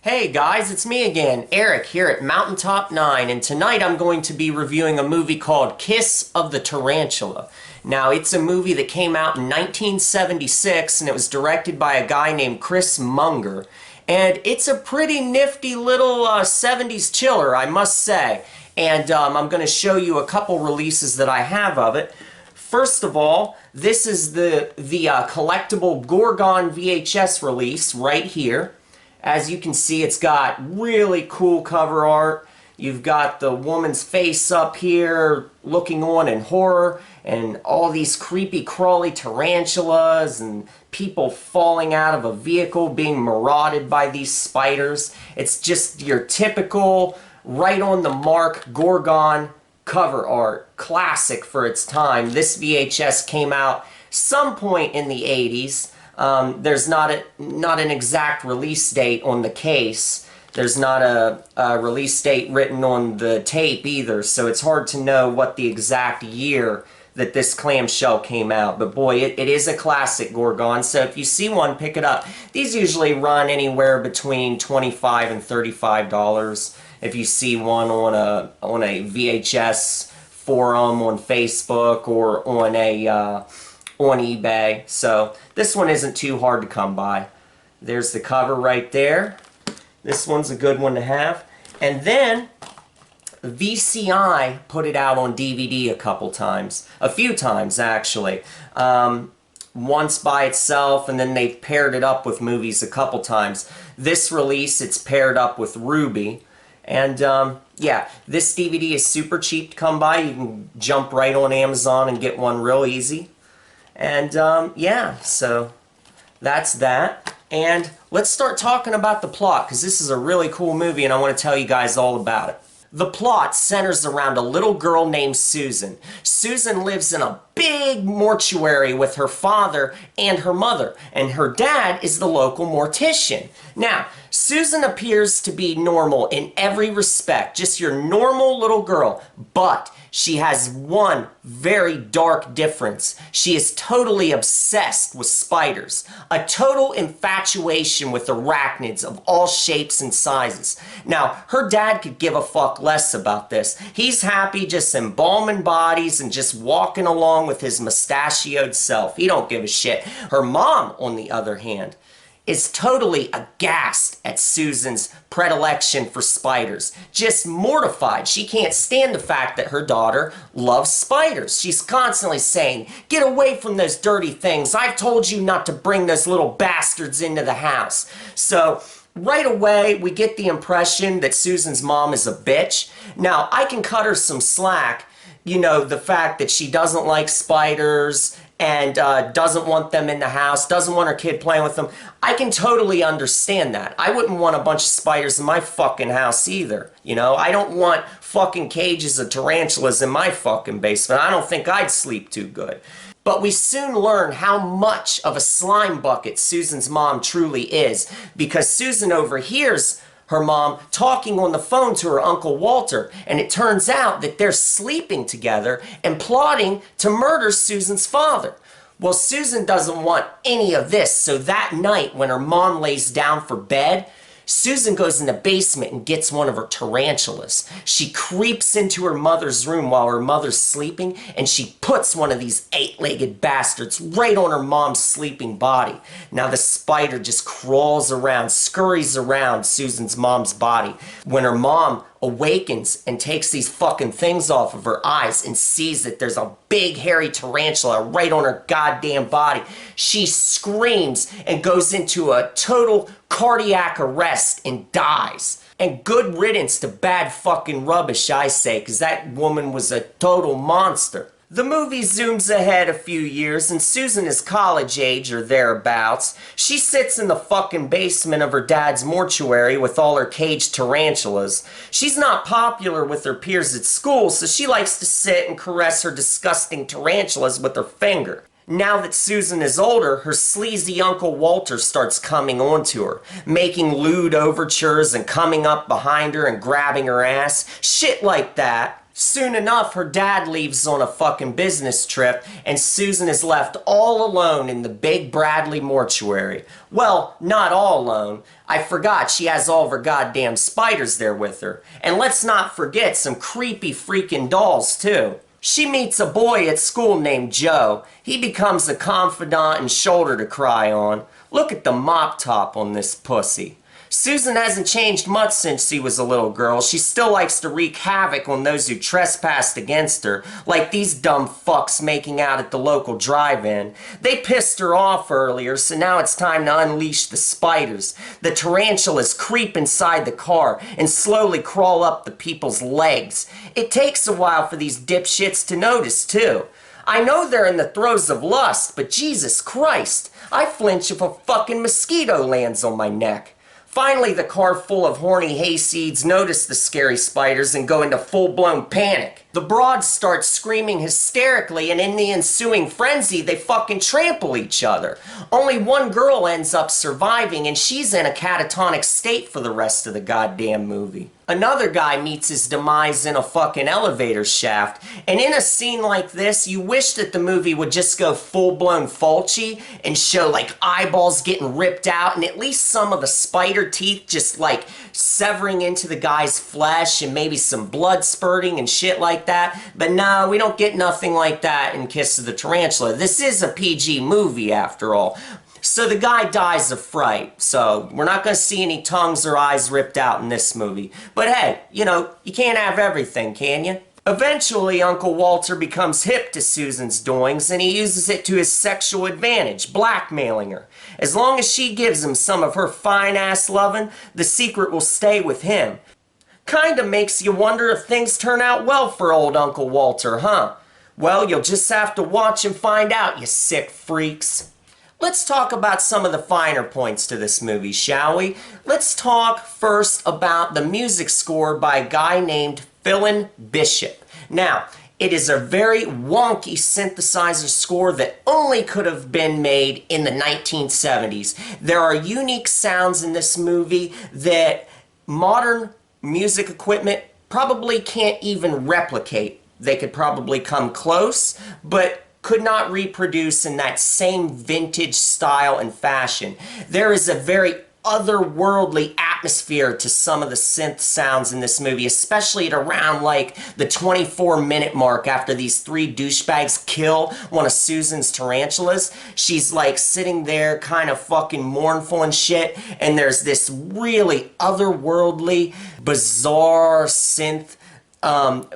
Hey guys, it's me again, Eric here at Mountaintop 9, and tonight I'm going to be reviewing a movie called Kiss of the Tarantula. Now, it's a movie that came out in 1976, and it was directed by a guy named Chris Munger. And it's a pretty nifty little 70s chiller, I must say. And I'm going to show you a couple releases that I have of it. First of all, this is the collectible Gorgon VHS release right here. As you can see, it's got really cool cover art. You've got the woman's face up here looking on in horror, and all these creepy crawly tarantulas and people falling out of a vehicle being marauded by these spiders. It's just your typical, right on the mark Gorgon cover art. Classic for its time. This VHS came out some point in the 80s. There's not an exact release date on the case. There's not a release date written on the tape either, so it's hard to know what the exact year that this clamshell came out. But boy, it is a classic Gorgon, so if you see one, pick it up. These usually run anywhere between $25 and $35 if you see one on a VHS forum on Facebook or on eBay. So this one isn't too hard to come by. There's the cover right there. This one's a good one to have. And then VCI put it out on DVD a few times actually. Once by itself, and then they've paired it up with movies a couple times. This release, it's paired up with Ruby. And yeah, this DVD is super cheap to come by. You can jump right on Amazon and get one real easy. And yeah, so that's that. And let's start talking about the plot, because this is a really cool movie and I want to tell you guys all about it. The plot centers around a little girl named Susan. Susan lives in a big mortuary with her father and her mother, and her dad is the local mortician. Now, Susan appears to be normal in every respect, just your normal little girl, but she has one very dark difference. She is totally obsessed with spiders, a total infatuation with arachnids of all shapes and sizes. Now, her dad could give a fuck less about this. He's happy just embalming bodies and just walking along with his mustachioed self. He don't give a shit. Her mom, on the other hand, is totally aghast at Susan's predilection for spiders. Just mortified. She can't stand the fact that her daughter loves spiders. She's constantly saying, "Get away from those dirty things. I've told you not to bring those little bastards into the house." So right away, we get the impression that Susan's mom is a bitch. Now, I can cut her some slack. You know, the fact that she doesn't like spiders and doesn't want them in the house, doesn't want her kid playing with them. I can totally understand that. I wouldn't want a bunch of spiders in my fucking house either. You know, I don't want fucking cages of tarantulas in my fucking basement. I don't think I'd sleep too good. But we soon learn how much of a slime bucket Susan's mom truly is, because Susan overhears her mom talking on the phone to her Uncle Walter, and it turns out that they're sleeping together and plotting to murder Susan's father. Well, Susan doesn't want any of this, so that night when her mom lays down for bed, Susan goes in the basement and gets one of her tarantulas. She creeps into her mother's room while her mother's sleeping, and she puts one of these eight-legged bastards right on her mom's sleeping body. Now the spider just crawls around, scurries around Susan's mom's body. When her mom awakens and takes these fucking things off of her eyes and sees that there's a big hairy tarantula right on her goddamn body, she screams and goes into a total cardiac arrest and dies. And good riddance to bad fucking rubbish, I say, because that woman was a total monster. The movie zooms ahead a few years, and Susan is college age or thereabouts. She sits in the fucking basement of her dad's mortuary with all her caged tarantulas. She's not popular with her peers at school, so she likes to sit and caress her disgusting tarantulas with her finger. Now that Susan is older, her sleazy Uncle Walter starts coming on to her, making lewd overtures and coming up behind her and grabbing her ass. Shit like that. Soon enough, her dad leaves on a fucking business trip, and Susan is left all alone in the big Bradley mortuary. Well, not all alone. I forgot she has all of her goddamn spiders there with her. And let's not forget some creepy freaking dolls, too. She meets a boy at school named Joe. He becomes a confidant and shoulder to cry on. Look at the mop top on this pussy. Susan hasn't changed much since she was a little girl. She still likes to wreak havoc on those who trespassed against her, like these dumb fucks making out at the local drive-in. They pissed her off earlier, so now it's time to unleash the spiders. The tarantulas creep inside the car and slowly crawl up the people's legs. It takes a while for these dipshits to notice, too. I know they're in the throes of lust, but Jesus Christ, I flinch if a fucking mosquito lands on my neck. Finally, the car full of horny hayseeds notice the scary spiders and go into full-blown panic. The broads start screaming hysterically, and in the ensuing frenzy, they fucking trample each other. Only one girl ends up surviving, and she's in a catatonic state for the rest of the goddamn movie. Another guy meets his demise in a fucking elevator shaft, and in a scene like this, you wish that the movie would just go full-blown Fulci and show like eyeballs getting ripped out and at least some of the spider teeth just like severing into the guy's flesh and maybe some blood spurting and shit like that. But no, we don't get nothing like that in Kiss of the Tarantula. This is a PG movie after all. So the guy dies of fright, so we're not going to see any tongues or eyes ripped out in this movie. But hey, you know, you can't have everything, can you? Eventually, Uncle Walter becomes hip to Susan's doings, and he uses it to his sexual advantage, blackmailing her. As long as she gives him some of her fine-ass lovin', the secret will stay with him. Kinda makes you wonder if things turn out well for old Uncle Walter, huh? Well, you'll just have to watch and find out, you sick freaks. Let's talk about some of the finer points to this movie, shall we? Let's talk first about the music score by a guy named Philin Bishop. Now, it is a very wonky synthesizer score that only could have been made in the 1970s. There are unique sounds in this movie that modern music equipment probably can't even replicate. They could probably come close, but could not reproduce in that same vintage style and fashion. There is a very otherworldly atmosphere to some of the synth sounds in this movie, especially at around like the 24-minute mark after these three douchebags kill one of Susan's tarantulas. She's like sitting there kind of fucking mournful and shit, and there's this really otherworldly, bizarre synth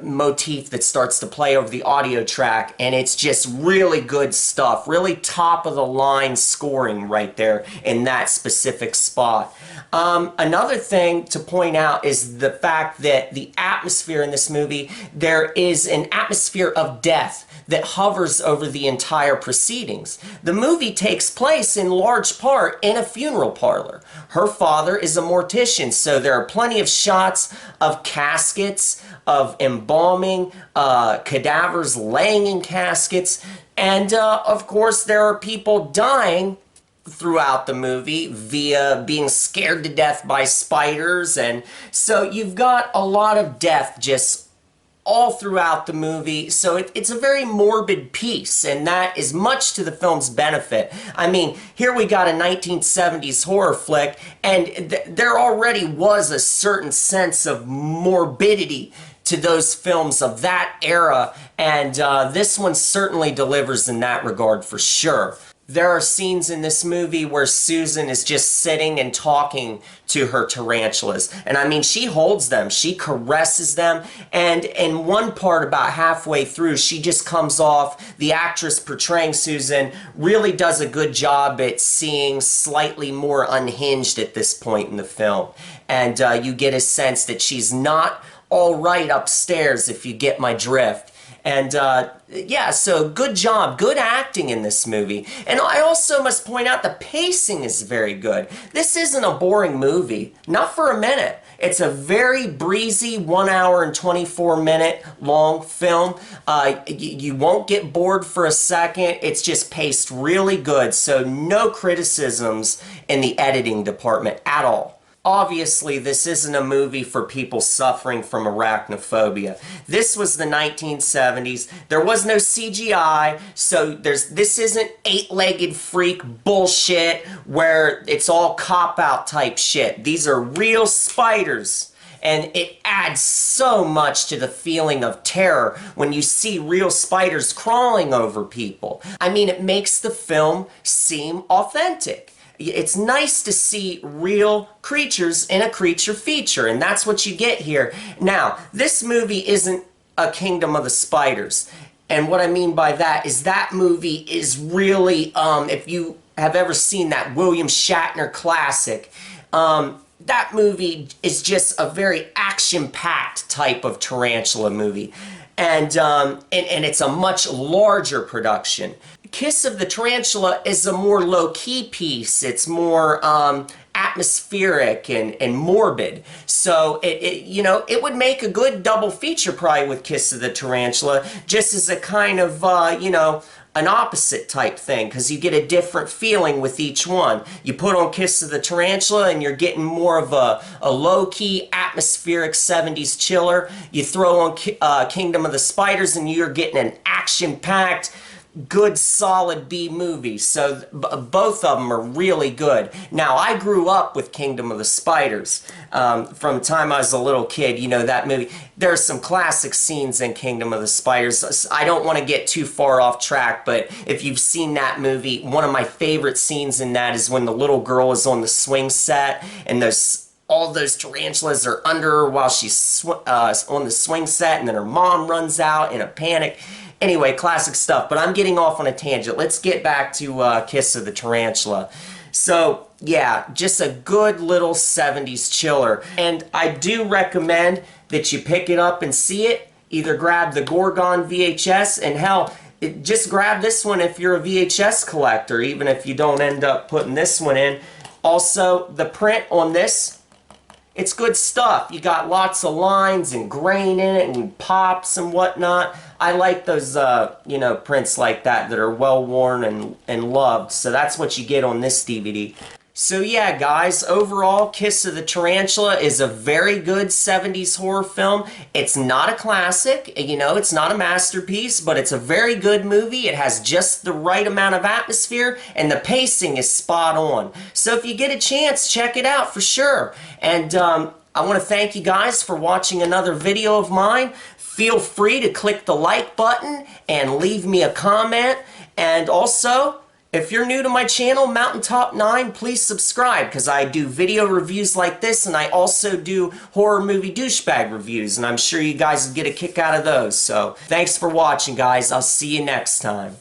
motif that starts to play over the audio track, and it's just really good stuff, really top of the line scoring right there in that specific spot. Another thing to point out is the fact that the atmosphere in this movie, there is an atmosphere of death that hovers over the entire proceedings. The movie takes place in large part in a funeral parlor. Her father is a mortician, so there are plenty of shots of caskets, of embalming, cadavers laying in caskets, and of course there are people dying throughout the movie via being scared to death by spiders, and so you've got a lot of death just all throughout the movie, so it's a very morbid piece, and that is much to the film's benefit. I mean, here we got a 1970s horror flick, and there already was a certain sense of morbidity to those films of that era, and this one certainly delivers in that regard for sure. There are scenes in this movie where Susan is just sitting and talking to her tarantulas. And I mean, she holds them, she caresses them, and in one part about halfway through, she just comes off, the actress portraying Susan really does a good job at seeming slightly more unhinged at this point in the film. And you get a sense that she's not all right upstairs, if you get my drift. And yeah, so good job, good acting in this movie. And I also must point out the pacing is very good. This isn't a boring movie, not for a minute. It's a very breezy 1 hour and 24-minute long film. You won't get bored for a second. It's just paced really good, so no criticisms in the editing department at all. obviously this isn't a movie for people suffering from arachnophobia. This was the 1970s. There was no CGI, so this isn't eight-legged freak bullshit where it's all cop-out type shit. These are real spiders. And it adds so much to the feeling of terror when you see real spiders crawling over people. I mean, it makes the film seem authentic. It's nice to see real creatures in a creature feature, and that's what you get here. Now, this movie isn't a Kingdom of the Spiders. And what I mean by that is that movie is really, if you have ever seen that William Shatner classic, that movie is just a very action-packed type of Tarantula movie. And it's a much larger production. Kiss of the Tarantula is a more low-key piece. It's more atmospheric and morbid. So it would make a good double feature probably with Kiss of the Tarantula, just as a kind of an opposite type thing, because you get a different feeling with each one. You put on Kiss of the Tarantula and you're getting more of a low-key, atmospheric 70s chiller. You throw on Kingdom of the Spiders and you're getting an action-packed, good, solid B movie. So both of them are really good. Now, I grew up with Kingdom of the Spiders. From the time I was a little kid, that movie. There are some classic scenes in Kingdom of the Spiders. I don't want to get too far off track, but if you've seen that movie, one of my favorite scenes in that is when the little girl is on the swing set and all those tarantulas are under her while she's on the swing set, and then her mom runs out in a panic. Anyway, classic stuff, but I'm getting off on a tangent. Let's get back to Kiss of the Tarantula. So, yeah, just a good little 70s chiller. And I do recommend that you pick it up and see it. Either grab the Gorgon VHS, and hell, just grab this one if you're a VHS collector, even if you don't end up putting this one in. Also, the print on this, it's good stuff. You got lots of lines and grain in it and pops and whatnot. I like those, prints like that are well worn and loved. So that's what you get on this DVD. So yeah, guys, overall, Kiss of the Tarantula is a very good 70s horror film. It's not a classic, it's not a masterpiece, but it's a very good movie. It has just the right amount of atmosphere, and the pacing is spot on. So if you get a chance, check it out for sure. And I want to thank you guys for watching another video of mine. Feel free to click the like button and leave me a comment. And also, if you're new to my channel, Mountaintop 9, please subscribe, because I do video reviews like this, and I also do horror movie douchebag reviews, and I'm sure you guys will get a kick out of those. So, thanks for watching, guys. I'll see you next time.